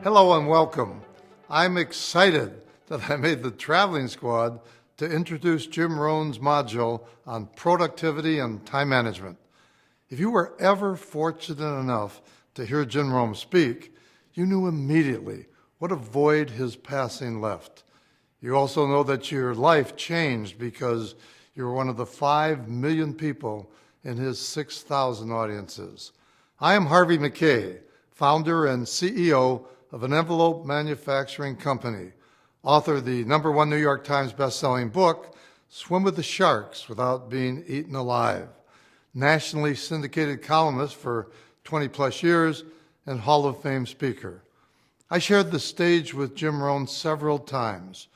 Hello and welcome. I'm excited that I made the traveling squad to introduce Jim Rohn's module on productivity and time management. If you were ever fortunate enough to hear Jim Rohn speak, you knew immediately what a void his passing left. You also know that your life changed because you were one of the 5 million people in his 6,000 audiences. I am Harvey Mackay, founder and CEO of an envelope manufacturing company, author of the #1 New York Times bestselling book, Swim with the Sharks Without Being Eaten Alive, nationally syndicated columnist for 20 plus years, and Hall of Fame speaker. I shared the stage with Jim Rohn several times.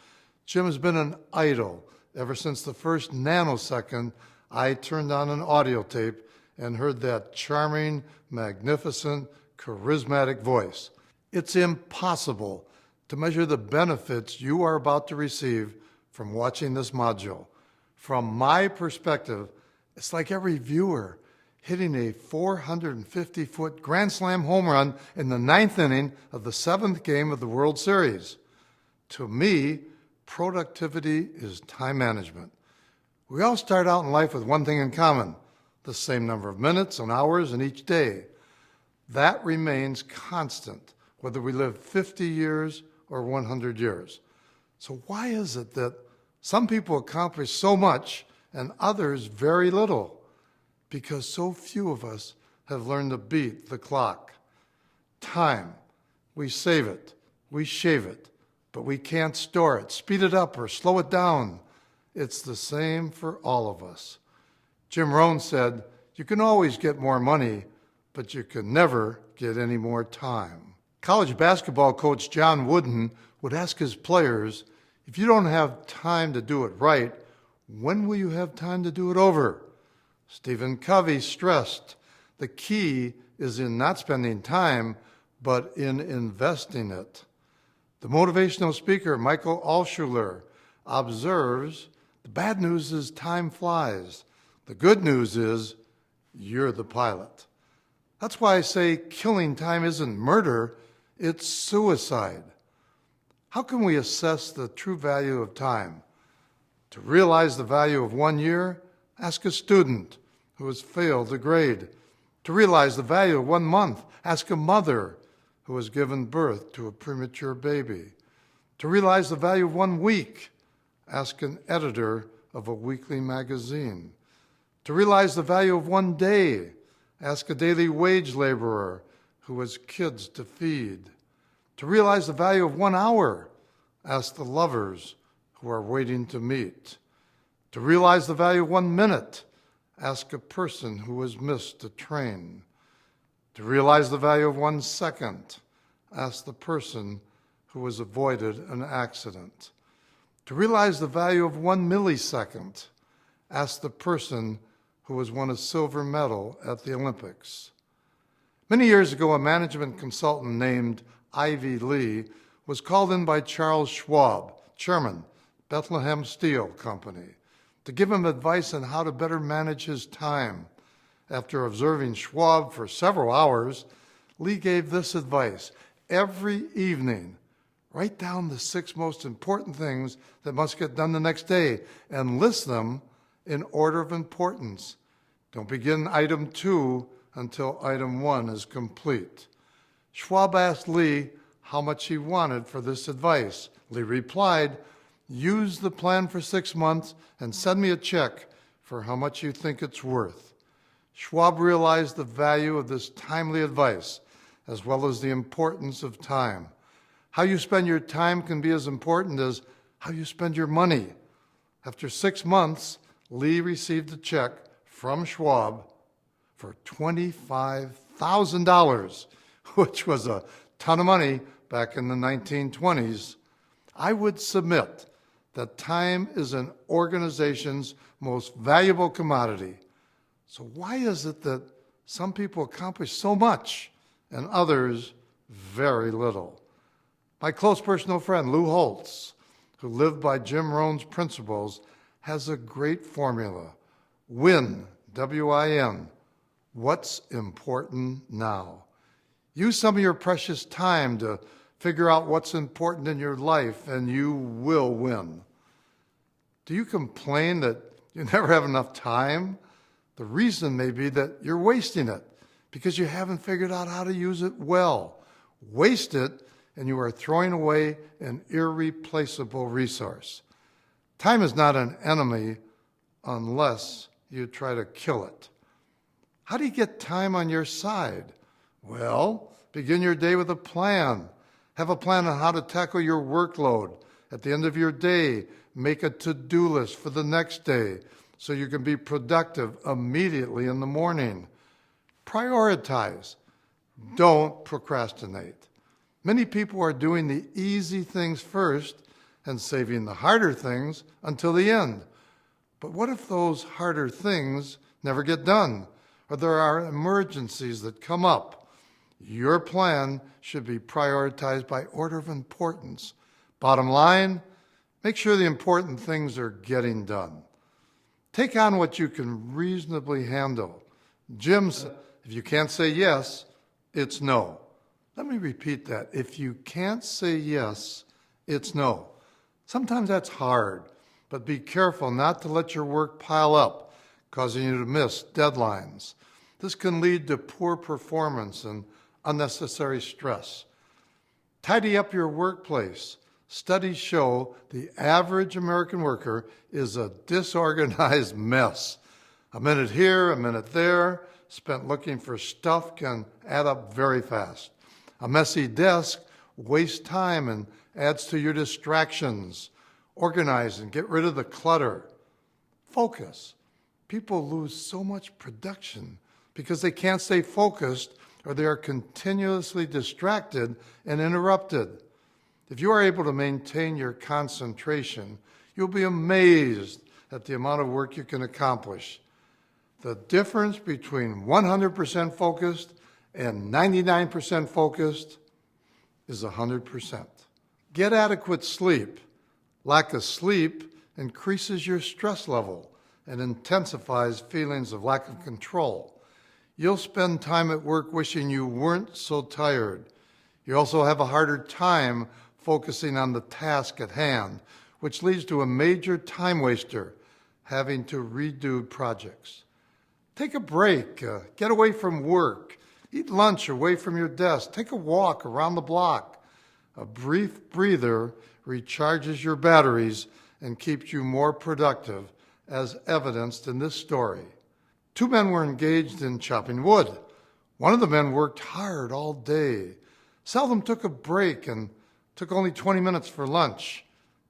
Jim has been an idol ever since the first nanosecond I turned on an audio tape and heard that charming, magnificent, charismatic voice. It's impossible to measure the benefits you are about to receive from watching this module. From my perspective, it's like every viewer hitting a 450-foot Grand Slam home run in the 9th inning of the 7th game of the World Series. To me, productivity is time management. We all start out in life with one thing in common, the same number of minutes and hours in each day. That remains constant, whether we live 50 years or 100 years. So why is it that some people accomplish so much and others very little? Because so few of us have learned to beat the clock. Time, we save it, we shave it, but we can't store it, speed it up, or slow it down. It's the same for all of us. Jim Rohn said, you can always get more money, but you can never get any more time. College basketball coach John Wooden would ask his players, if you don't have time to do it right, when will you have time to do it over? Stephen Covey stressed, the key is in not spending time, but in investing it. The motivational speaker Michael Altshuler observes, the bad news is time flies. The good news is you're the pilot. That's why I say killing time isn't murder, it's suicide. How can we assess the true value of time? To realize the value of 1 year, ask a student who has failed a grade. To realize the value of 1 month, ask a mother who has given birth to a premature baby. To realize the value of 1 week, ask an editor of a weekly magazine. To realize the value of 1 day, ask a daily wage laborer who has kids to feed. To realize the value of 1 hour, ask the lovers who are waiting to meet. To realize the value of 1 minute, ask a person who has missed a train. To realize the value of 1 second, ask the person who has avoided an accident. To realize the value of 1 millisecond, ask the person who has won a silver medal at the Olympics. Many years ago, a management consultant named Ivy Lee was called in by Charles Schwab, chairman, Bethlehem Steel Company, to give him advice on how to better manage his time. After observing Schwab for several hours, Lee gave this advice. Every evening, write down the 6 most important things that must get done the next day and list them in order of importance. Don't begin item 2 until item 1 is complete. Schwab asked Lee how much he wanted for this advice. Lee replied, use the plan for 6 months and send me a check for how much you think it's worth. Schwab realized the value of this timely advice, as well as the importance of time. How you spend your time can be as important as how you spend your money. After 6 months, Lee received a check from Schwab for $25,000, which was a ton of money back in the 1920s. I would submit that time is an organization's most valuable commodity. So why is it that some people accomplish so much and others very little? My close personal friend, Lou Holtz, who lived by Jim Rohn's principles, has a great formula. WIN, W-I-N, what's important now. Use some of your precious time to Figure out what's important in your life and you will win. Do you complain that you never have enough time? The reason may be that you're wasting it because you haven't figured out how to use it well. Waste it and you are throwing away an irreplaceable resource. Time is not an enemy unless you try to kill it. How do you get time on your side? Well, begin your day with a plan. Have a plan on how to tackle your workload. At the end of your day, make a to-do list for the next day so you can be productive immediately in the morning. Prioritize. Don't procrastinate. Many people are doing the easy things first and saving the harder things until the end. But what if those harder things never get done, or there are emergencies that come up? Your plan should be prioritized by order of importance. Bottom line, make sure the important things are getting done. Take on what you can reasonably handle. Jim said, if you can't say yes, it's no. Let me repeat that. If you can't say yes, it's no. Sometimes that's hard, but be careful not to let your work pile up, causing you to miss deadlines. This can lead to poor performance and unnecessary stress. Tidy up your workplace. Studies show the average American worker is a disorganized mess. A minute here, a minute there, spent looking for stuff can add up very fast. A messy desk wastes time and adds to your distractions. Organize and get rid of the clutter. Focus. People lose so much production because they can't stay focused or they are continuously distracted and interrupted. If you are able to maintain your concentration, you'll be amazed at the amount of work you can accomplish. The difference between 100% focused and 99% focused is 100%. Get adequate sleep. Lack of sleep increases your stress level and intensifies feelings of lack of control. You'll spend time at work wishing you weren't so tired. You also have a harder time focusing on the task at hand, which leads to a major time waster, having to redo projects. Take a break, get away from work, eat lunch away from your desk, take a walk around the block. A brief breather recharges your batteries and keeps you more productive, as evidenced in this story. Two men were engaged in chopping wood. One of the men worked hard all day, seldom took a break, and took only 20 minutes for lunch.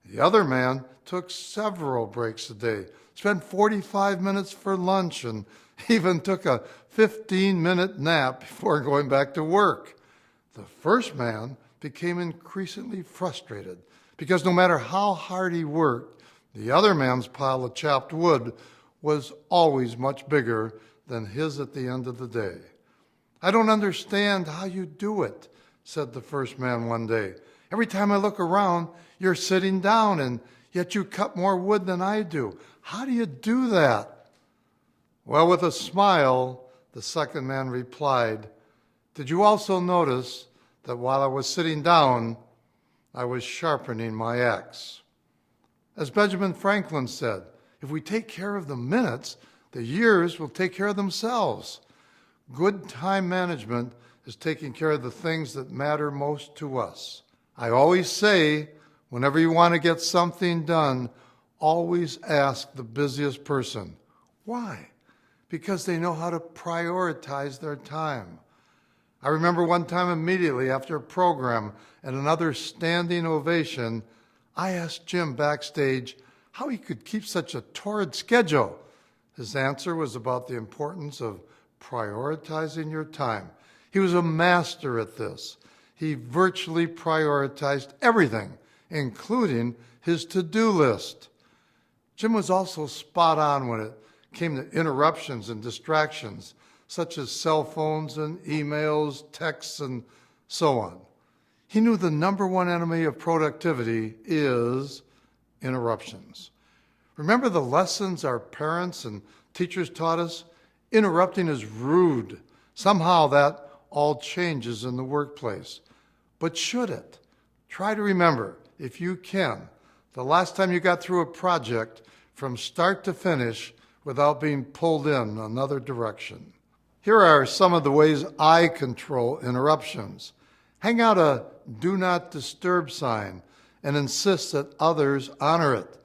The other man took several breaks a day, spent 45 minutes for lunch, and even took a 15-minute nap before going back to work. The first man became increasingly frustrated because no matter how hard he worked, the other man's pile of chopped wood was always much bigger than his at the end of the day. "I don't understand how you do it," said the first man one day. "Every time I look around, you're sitting down, and yet you cut more wood than I do. How do you do that?" Well, with a smile, the second man replied, "Did you also notice that while I was sitting down, I was sharpening my axe?" As Benjamin Franklin said, if we take care of the minutes, the years will take care of themselves. Good time management is taking care of the things that matter most to us. I always say, whenever you want to get something done, always ask the busiest person. Why? Because they know how to prioritize their time. I remember one time immediately after a program and another standing ovation, I asked Jim backstage how he could keep such a torrid schedule. His answer was about the importance of prioritizing your time. He was a master at this. He virtually prioritized everything, including his to-do list. Jim was also spot on when it came to interruptions and distractions, such as cell phones and emails, texts, and so on. He knew the number one enemy of productivity is interruptions. Remember the lessons our parents and teachers taught us? Interrupting is rude. Somehow that all changes in the workplace. But should it? Try to remember, if you can, the last time you got through a project from start to finish without being pulled in another direction. Here are some of the ways I control interruptions. Hang out a do not disturb sign and insist that others honor it.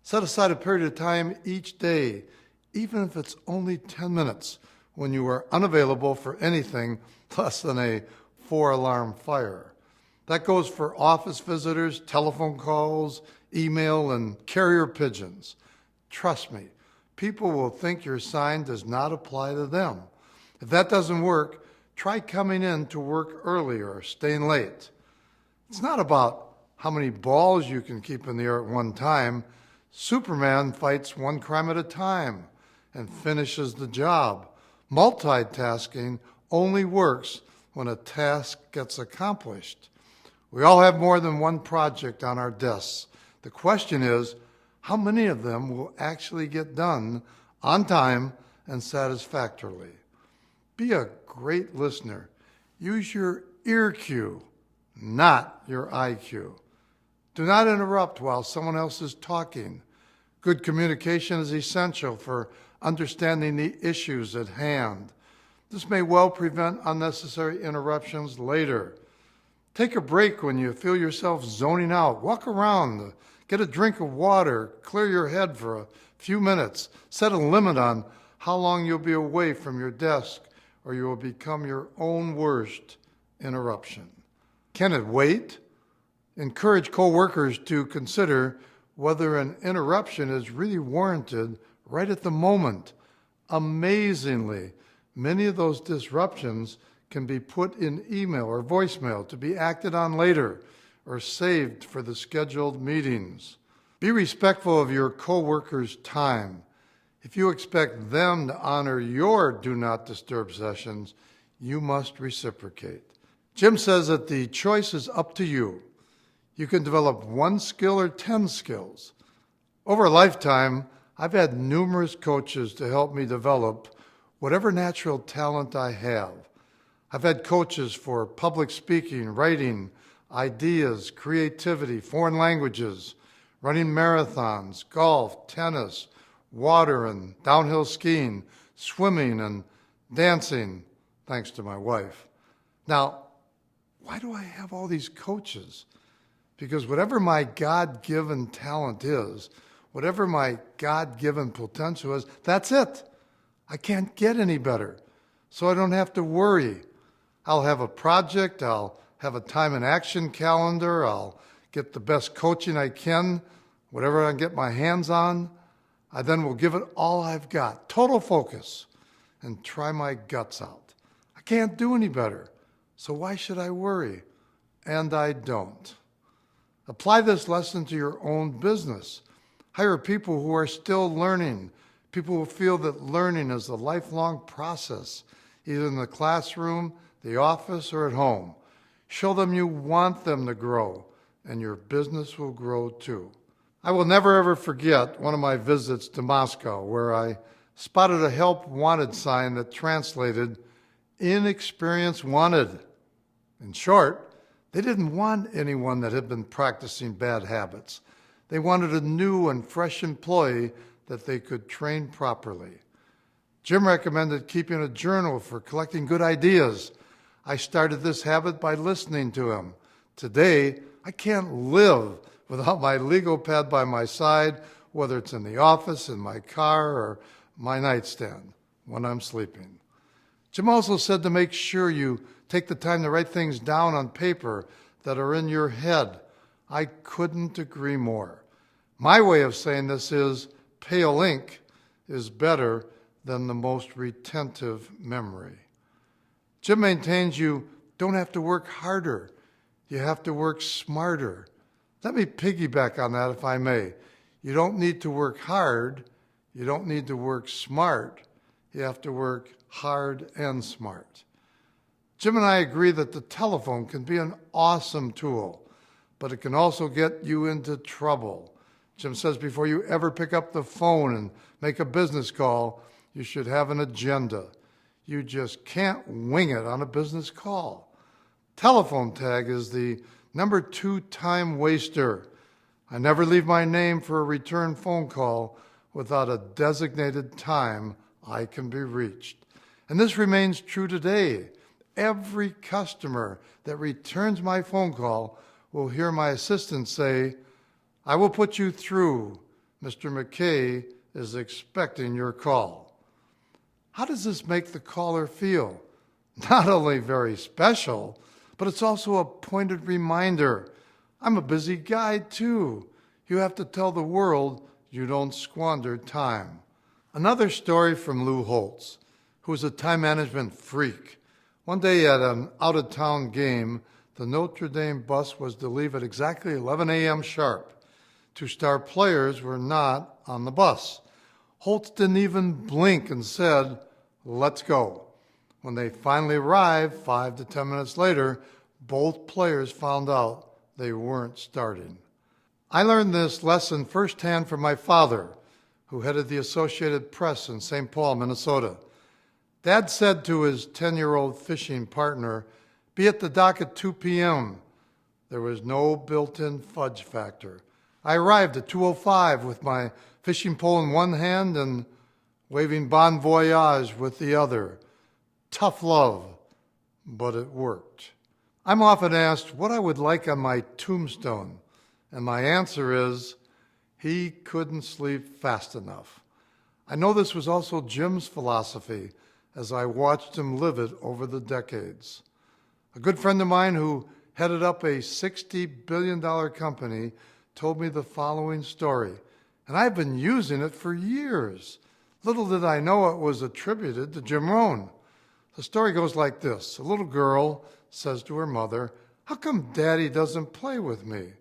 Set aside a period of time each day, even if it's only 10 minutes, when you are unavailable for anything less than a 4-alarm fire. That goes for office visitors, telephone calls, email, and carrier pigeons. Trust me, people will think your sign does not apply to them. If that doesn't work, try coming in to work early or staying late. It's not about how many balls you can keep in the air at one time. Superman fights one crime at a time and finishes the job. Multitasking only works when a task gets accomplished. We all have more than one project on our desks. The question is, how many of them will actually get done on time and satisfactorily? Be a great listener. Use your ear cue, not your IQ. Do not interrupt while someone else is talking. Good communication is essential for understanding the issues at hand. This may well prevent unnecessary interruptions later. Take a break when you feel yourself zoning out. Walk around, get a drink of water, clear your head for a few minutes. Set a limit on how long you'll be away from your desk, or you will become your own worst interruption. Can it wait? Encourage coworkers to consider whether an interruption is really warranted right at the moment. Amazingly, many of those disruptions can be put in email or voicemail to be acted on later or saved for the scheduled meetings. Be respectful of your coworkers' time. If you expect them to honor your do not disturb sessions, you must reciprocate. Jim says that the choice is up to you. You can develop 1 skill or 10 skills. Over a lifetime, I've had numerous coaches to help me develop whatever natural talent I have. I've had coaches for public speaking, writing, ideas, creativity, foreign languages, running marathons, golf, tennis, water and downhill skiing, swimming and dancing, thanks to my wife. Now, why do I have all these coaches? Because whatever my God-given talent is, whatever my God-given potential is, that's it. I can't get any better, so I don't have to worry. I'll have a project, I'll have a time and action calendar, I'll get the best coaching I can, whatever I can get my hands on. I then will give it all I've got, total focus, and try my guts out. I can't do any better, so why should I worry? And I don't. Apply this lesson to your own business. Hire people who are still learning, people who feel that learning is a lifelong process, either in the classroom, the office, or at home. Show them you want them to grow, and your business will grow too. I will never ever forget one of my visits to Moscow where I spotted a help wanted sign that translated inexperience wanted. In short, they didn't want anyone that had been practicing bad habits. They wanted a new and fresh employee that they could train properly. Jim recommended keeping a journal for collecting good ideas. I started this habit by listening to him. Today, I can't live without my legal pad by my side, whether it's in the office, in my car, or my nightstand when I'm sleeping. Jim also said to make sure you take the time to write things down on paper that are in your head. I couldn't agree more. My way of saying this is pale ink is better than the most retentive memory. Jim maintains you don't have to work harder. You have to work smarter. Let me piggyback on that if I may. You don't need to work hard. You don't need to work smart. You have to work hard and smart. Jim and I agree that the telephone can be an awesome tool, but it can also get you into trouble. Jim says before you ever pick up the phone and make a business call, you should have an agenda. You just can't wing it on a business call. Telephone tag is the number 2 time waster. I never leave my name for a return phone call without a designated time I can be reached. And this remains true today. Every customer that returns my phone call will hear my assistant say, "I will put you through. Mr. Mackay is expecting your call." How does this make the caller feel? Not only very special, but it's also a pointed reminder. I'm a busy guy too. You have to tell the world you don't squander time. Another story from Lou Holtz, who was a time management freak. One day at an out-of-town game, the Notre Dame bus was to leave at exactly 11 a.m. sharp. 2 star players were not on the bus. Holtz didn't even blink and said, "Let's go." When they finally arrived, 5 to 10 minutes later, both players found out they weren't starting. I learned this lesson firsthand from my father, who headed the Associated Press in St. Paul, Minnesota. Dad said to his 10-year-old fishing partner, "Be at the dock at 2 p.m. There was no built-in fudge factor. I arrived at 2:05 with my fishing pole in one hand and waving bon voyage with the other. Tough love, but it worked." I'm often asked what I would like on my tombstone, and my answer is, he couldn't sleep fast enough. I know this was also Jim's philosophy as I watched him live it over the decades. A good friend of mine who headed up a $60 billion company told me the following story, and I've been using it for years. Little did I know it was attributed to Jim Rohn. The story goes like this. A little girl says to her mother, "How come Daddy doesn't play with me?"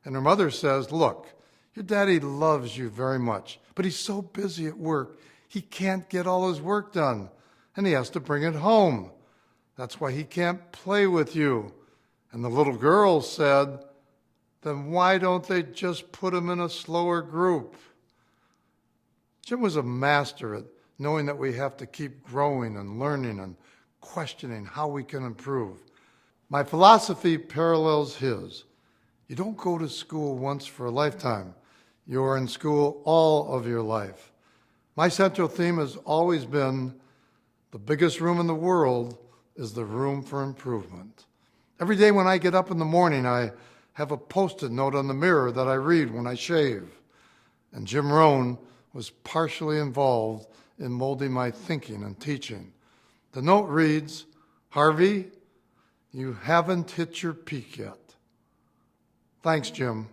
And her mother says, "Look, your daddy loves you very much, but he's so busy at work, he can't get all his work done, and he has to bring it home. That's why he can't play with you." And the little girl said, "Then why don't they just put him in a slower group?" Jim was a master at knowing that we have to keep growing and learning and questioning how we can improve. My philosophy parallels his. You don't go to school once for a lifetime. You're in school all of your life. My central theme has always been, the biggest room in the world is the room for improvement. Every day when I get up in the morning, I have a Post-it note on the mirror that I read when I shave. And Jim Rohn was partially involved in molding my thinking and teaching. The note reads, "Harvey, you haven't hit your peak yet." Thanks, Jim.